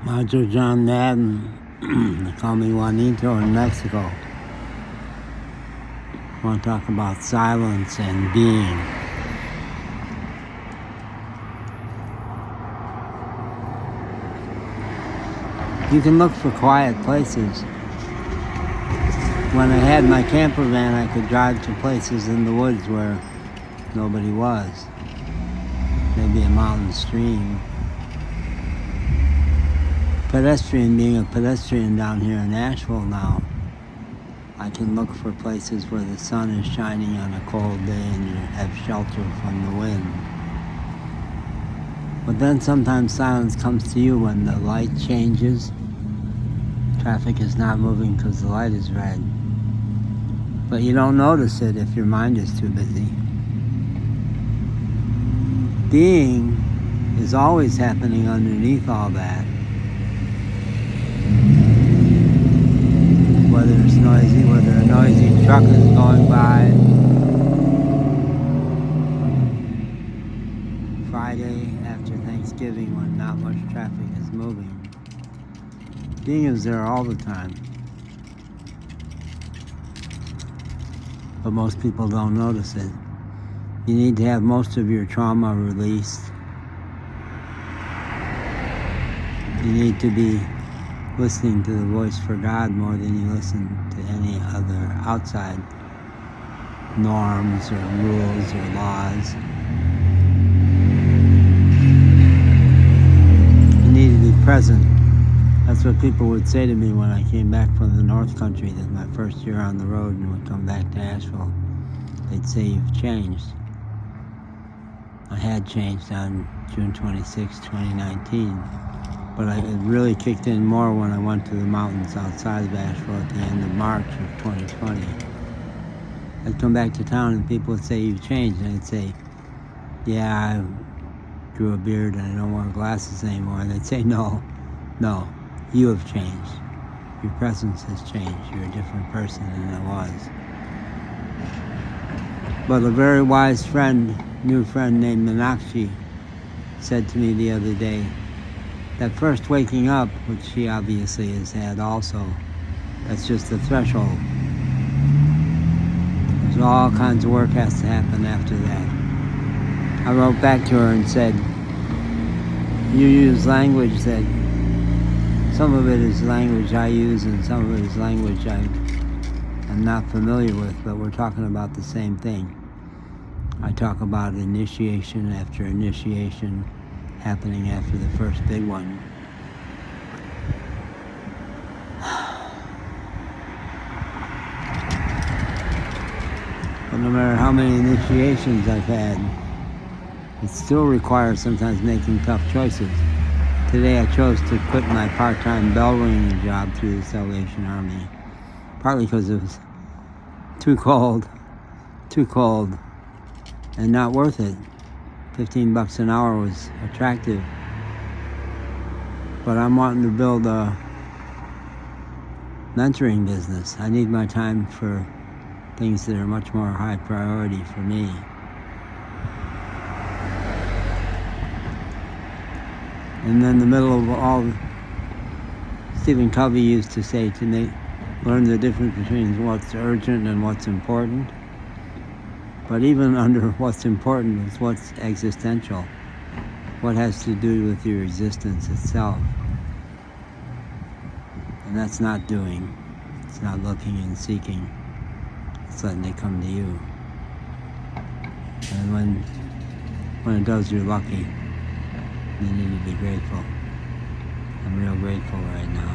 Macho John Madden, they call me Juanito in Mexico. I want to talk about silence and being. You can look for quiet places. When I had my camper van, I could drive to places in the woods where nobody was. Maybe a mountain stream. Being a pedestrian down here in Nashville now, I can look for places where the sun is shining on a cold day and you have shelter from the wind. But then sometimes silence comes to you when the light changes. Traffic is not moving because the light is red. But you don't notice it if your mind is too busy. Being is always happening underneath all that. Whether it's noisy, whether a noisy truck is going by. Friday after Thanksgiving when not much traffic is moving. Being is there all the time. But most people don't notice it. You need to have most of your trauma released. You need to be listening to the voice for God more than you listen to any other outside norms or rules or laws. You need to be present. That's what people would say to me when I came back from the North Country, that my first year on the road and would come back to Asheville. They'd say, "You've changed." I had changed on June 26, 2019. But it really kicked in more when I went to the mountains outside of Asheville at the end of March of 2020. I'd come back to town and people would say, "You've changed." And I'd say, "Yeah, I grew a beard and I don't wear glasses anymore." And they'd say, No, you have changed. Your presence has changed. You're a different person than I was." But a very wise friend, new friend named Meenakshi, said to me the other day, that first waking up, which she obviously has had also, that's just the threshold. There's all kinds of work has to happen after that. I wrote back to her and said, "You use language that, some of it is language I use and some of it is language I'm not familiar with, but we're talking about the same thing. I talk about initiation after initiation, happening after the first big one. But no matter how many initiations I've had, it still requires sometimes making tough choices. Today I chose to quit my part-time bell ringing job through the Salvation Army, partly because it was too cold, and not worth it. $15 an hour was attractive, but I'm wanting to build a mentoring business. I need my time for things that are much more high priority for me. And in the middle of all, Stephen Covey used to say to me, learn the difference between what's urgent and what's important. But even under what's important is what's existential, what has to do with your existence itself. And that's not doing, it's not looking and seeking, it's letting it come to you. And when it does, you're lucky. You need to be grateful. I'm real grateful right now.